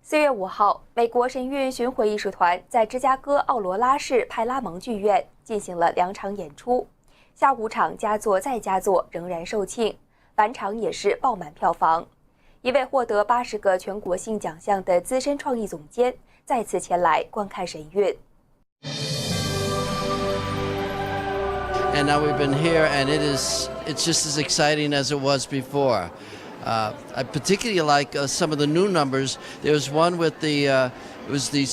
4月5号，美国神韵巡回艺术团在芝加哥奥罗拉市派拉蒙剧院进行了2场演出，下午场佳作再佳作仍然售罄，晚场也是爆满票房。一位获得80个全国性奖项的资深创意总监再次前来观看神韵。And now we've been here, and it's just as exciting as it was before. I particularly like some of the new numbers. There was one with it was the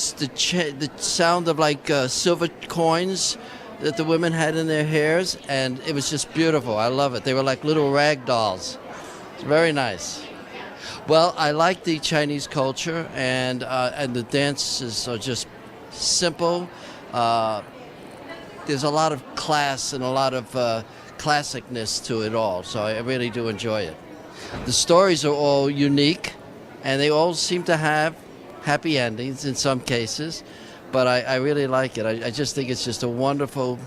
sound of like silver coins that the women had in their hairs, and it was just beautiful. I love it. They were like little rag dolls. It's very nice. Well, I like the Chinese culture, and the dances are just simple. There's a lot of class and a lot of classicness to it all, so I really do enjoy it. The stories are all unique, and they all seem to have happy endings in some cases, but I really like it. I just think it's just a wonderful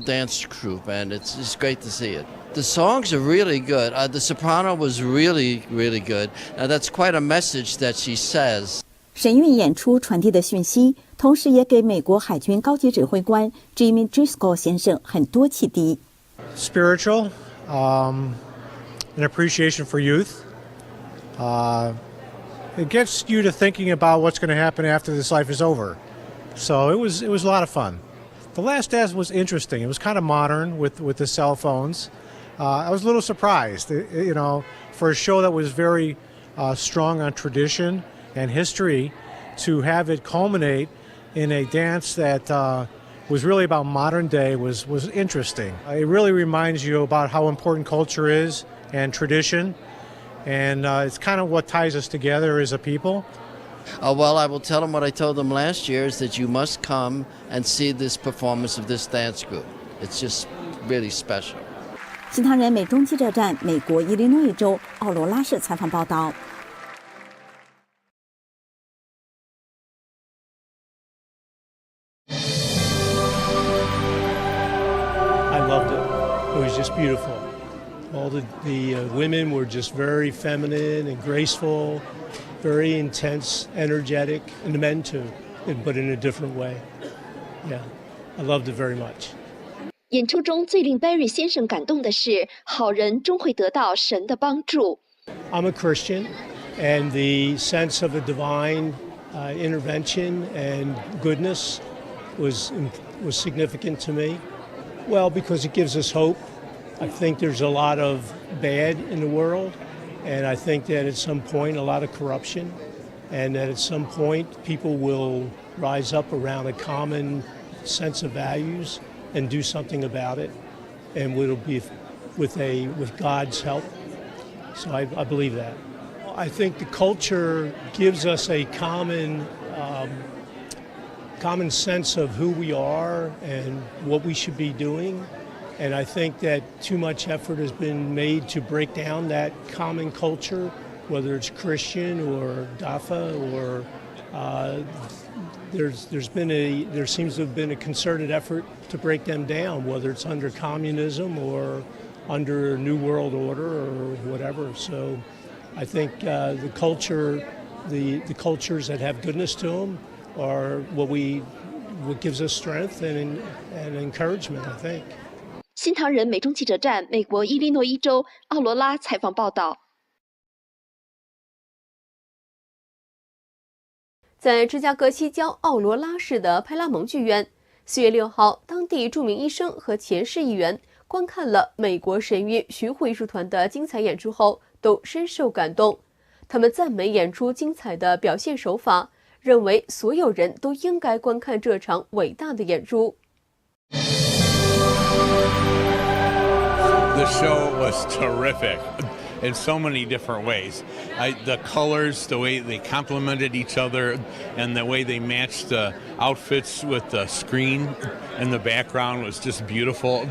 dance troupe, and it's just great to see it. The songs are really good. The soprano was really, really good. Now, that's quite a message that she says. 神韵演出传递的讯息，同时也给美国海军高级指挥官 Jimmy Driscoll 先生很多启迪。Spiritual, an appreciation for youth. It gets you to thinking about what's going to happen after this life is over. So it was a lot of fun. The last dance was interesting. It was kind of modern with the cell phones. I was a little surprised, for a show that was very strong on tradition and history, to have it culminate in a dance that was really about modern day was interesting. It really reminds you about how important culture is and tradition, and it's kind of what ties us together as a people. Well, I will tell them what I told them last year, is that you must come and see this performance of this dance group. It's just really special. 新唐人美中记者站美国伊利诺伊州奥罗拉市采访报道。I loved it. It was just beautiful. All the women were just very feminine and graceful, very intense, energetic, and the men too, but in a different way. Yeah, I loved it very much. 演出中最令 Barry 先生感动的是，好人终会得到神的帮助。I'm a Christian, and the sense of a divine intervention and goodness was significant to me. Well, because it gives us hope. I think there's a lot of bad in the world, and I think that at some point a lot of corruption, and that at some point people will rise up around a common sense of values and do something about it, and it'll be with God's help. So I believe that. I think the culture gives us a common sense of who we are and what we should be doing. And I think that too much effort has been made to break down that common culture, whether it's Christian or DAFA or there seems to have been a concerted effort to break them down, whether it's under communism or under New World Order or whatever. So I think the cultures that have goodness to them are what gives us strength and encouragement, I think. 新唐人美中记者站美国伊利诺伊州奥罗拉采访报道。在芝加哥西郊奥罗拉市的派拉蒙剧院，4月6号，当地著名医生和前市议员观看了美国神韵巡回艺术团的精彩演出后，都深受感动。他们赞美演出精彩的表现手法，认为所有人都应该观看这场伟大的演出。The show was terrific in so many different ways. The colors, the way they complemented each other, and the way they matched the outfits with the screen in the background was just beautiful.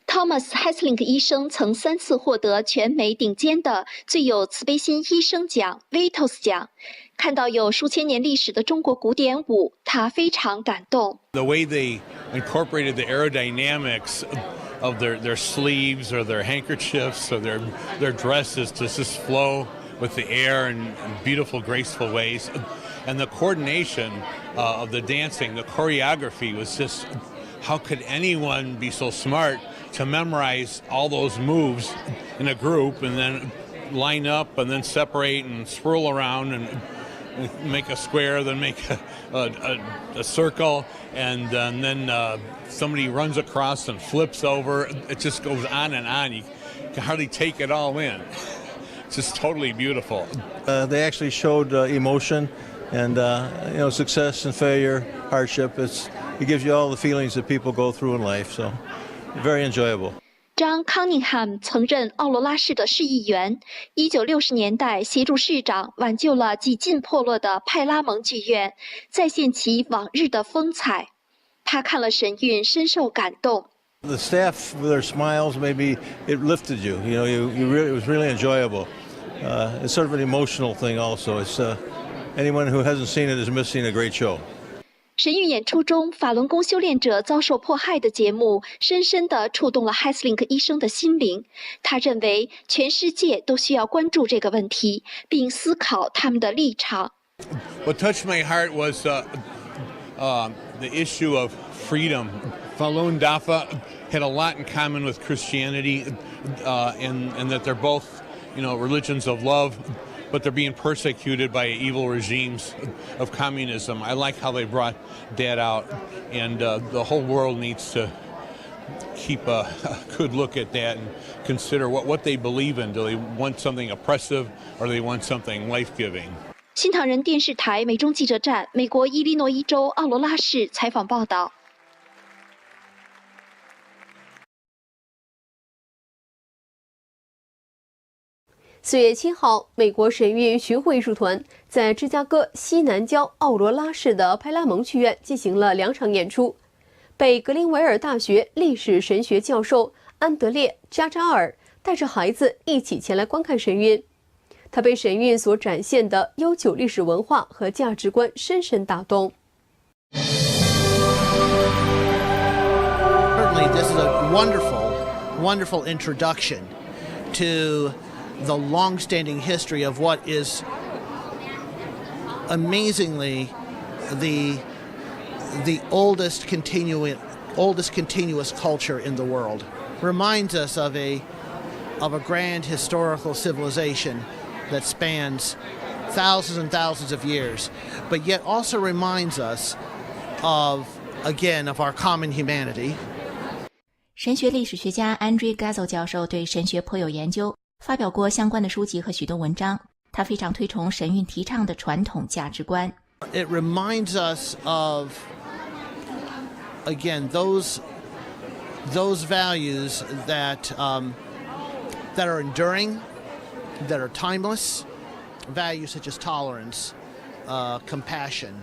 Thomas Heslink 医生曾3次获得全美顶尖的最有慈悲心医生奖 Vitos 奖。看到有数千年历史的中国古典舞，他非常感动。The way they incorporated the aerodynamics of their sleeves or their handkerchiefs or their dresses to just flow with the air in beautiful, graceful ways. and the coordination of the dancing, the choreography was just, how could anyone be so smart to memorize all those moves in a group and then line up and then separate and swirl around and make a square, then make a circle, and then somebody runs across and flips over. It just goes on and on. You can hardly take it all in. It's just totally beautiful. They actually showed emotion and success and failure, hardship. It gives you all the feelings that people go through in life. So very enjoyable.张康宁汉曾任奥罗拉市的市议员，1960年代协助市长挽救了几近破落的派拉蒙剧院，再现其往日的风采。他看了神韵，深受感动。The staff with their smiles, maybe it lifted you. It was really enjoyable. It's sort of an emotional thing also. It's anyone who hasn't seen it is missing a great show. 神韵演出中，法轮功修炼者遭受迫害的节目，深深地触动了 Heslink 医生的心灵。他认为，全世界都需要关注这个问题，并思考他们的立场。What touched my heart was the issue of freedom. Falun Dafa had a lot in common with Christianity, and that they're both, religions of love. But they're being persecuted by evil regimes of communism. I like how they brought that out, and the whole world needs to keep a good look at that and consider what they believe in. Do they want something oppressive, or do they want something life-giving? 新唐人电视台美中记者站美国伊利诺伊州奥罗拉市采访报道。4月7号，美国神韵巡回艺术团在芝加哥西南郊奥罗拉市的派拉蒙剧院进行了2场演出。被格林维尔大学历史神学教授安德烈·加扎尔带着孩子一起前来观看神韵，他被神韵所展现的悠久历史文化和价值观深深打动。Certainly, this is a wonderful introduction to the long-standing history of what is amazingly the oldest continuous culture in the world. Reminds us of a grand historical civilization that spans thousands and thousands of years, but yet also reminds us of our common humanity. 神学历史学家 Andrew Gazzle 教授对神学颇有研究，发表过相关的书籍和许多文章。他非常推崇神韵提倡的传统价值观。It reminds us of, again, those values that are enduring, that are timeless, values such as tolerance, compassion,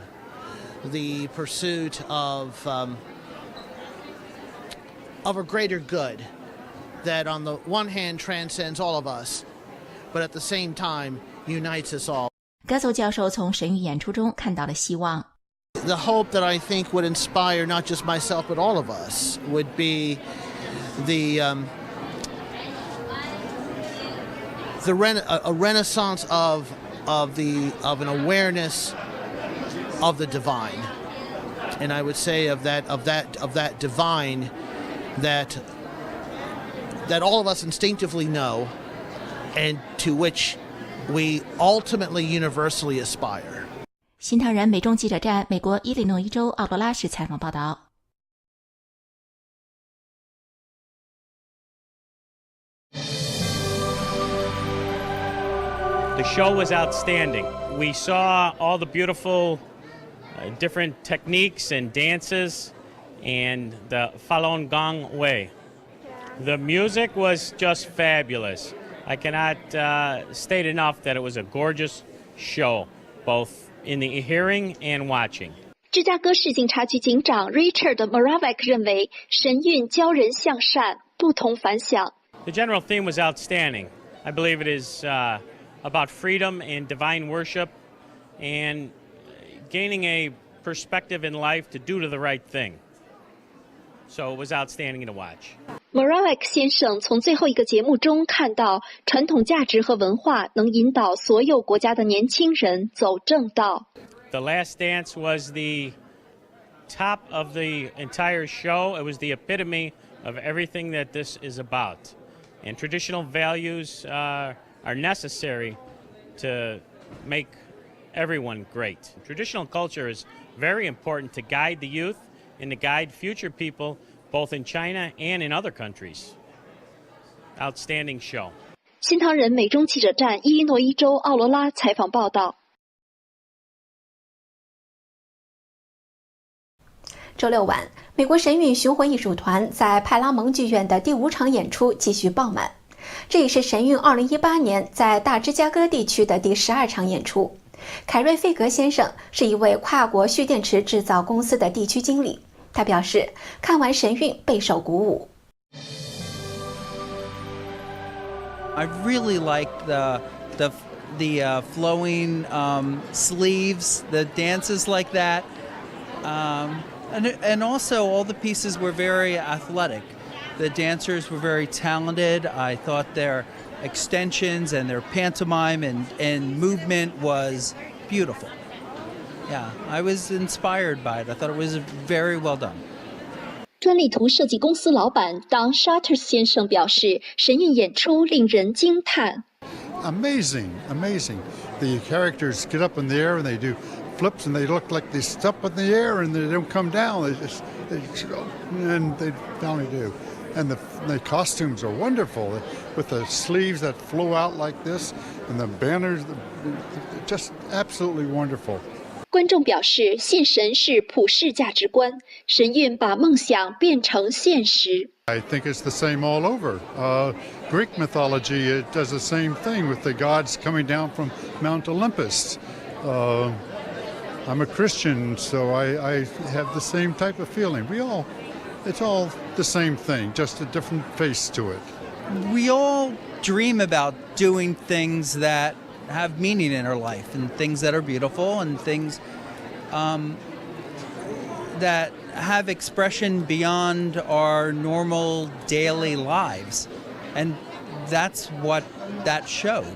the pursuit of a greater good that on the one hand transcends all of us, but at the same time unites us all. Gazzle 教授从神韵演出中看到了希望。The hope that I think would inspire not just myself but all of us would be a renaissance of an awareness of the divine, and I would say of that divine that all of us instinctively know, and to which we ultimately universally aspire. 新唐人美中记者站美国伊利诺伊州奥罗拉市采访报道。The show was outstanding. We saw all the beautiful different techniques and dances and the Falun Gong way. The music was just fabulous. I cannot state enough that it was a gorgeous show, both in the hearing and watching. 芝加哥市警察局警长 Richard Moravec 认为，神韵教人向善，不同凡响。The general theme was outstanding. I believe it is about freedom and divine worship and gaining a perspective in life to do the right thing. So it was outstanding to watch. Moravec 先生从最后一个节目中看到，传统价值和文化能引导所有国家的年轻人走正道。The last dance was the top of the entire show. It was the epitome of everything that this is about. And traditional values are necessary to make everyone great. Traditional culture is very important to guide the youth and to guide future people both in China and in other countries. Outstanding show. 新唐人美中记者站伊利诺伊州奥罗拉采访报道。周六晚，美国神韵巡回艺术团在派拉蒙剧院的第5场演出继续爆满，这也是神韵2018年在大芝加哥地区的第12场演出。凯瑞·费格先生是一位跨国蓄电池制造公司的地区经理，他表示，看完神韵备受鼓舞。I really like the flowing sleeves, the dances like that. And also all the pieces were very athletic. The dancers were very talented. I thought their extensions and their pantomime and movement was beautiful. Yeah, I was inspired by it. I thought it was very well done. 专利图设计公司老板当 Shutters 先生表示，神韵演出令人惊叹。Amazing. The characters get up in the air and they do flips and they look like they step in the air and they don't come down. And they finally do. And the costumes are wonderful with the sleeves that flow out like this and the banners, just absolutely wonderful. 观众表示，信神是普世价值观，神韵把梦想变成现实。I think it's the same all over. Greek mythology, it does the same thing with the gods coming down from Mount Olympus. I'm a Christian, so I have the same type of feeling. It's all the same thing, just a different face to it. We all dream about doing things that have meaning in our life and things that are beautiful and things that have expression beyond our normal daily lives. And that's what that showed.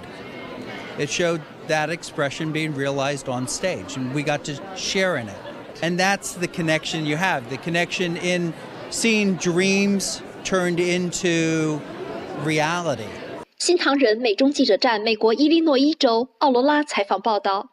It showed that expression being realized on stage, and we got to share in it. And that's the connection you have, the connection in seeing dreams turned into reality. 新唐人美中记者站美国伊利诺伊州奥罗拉采访报道。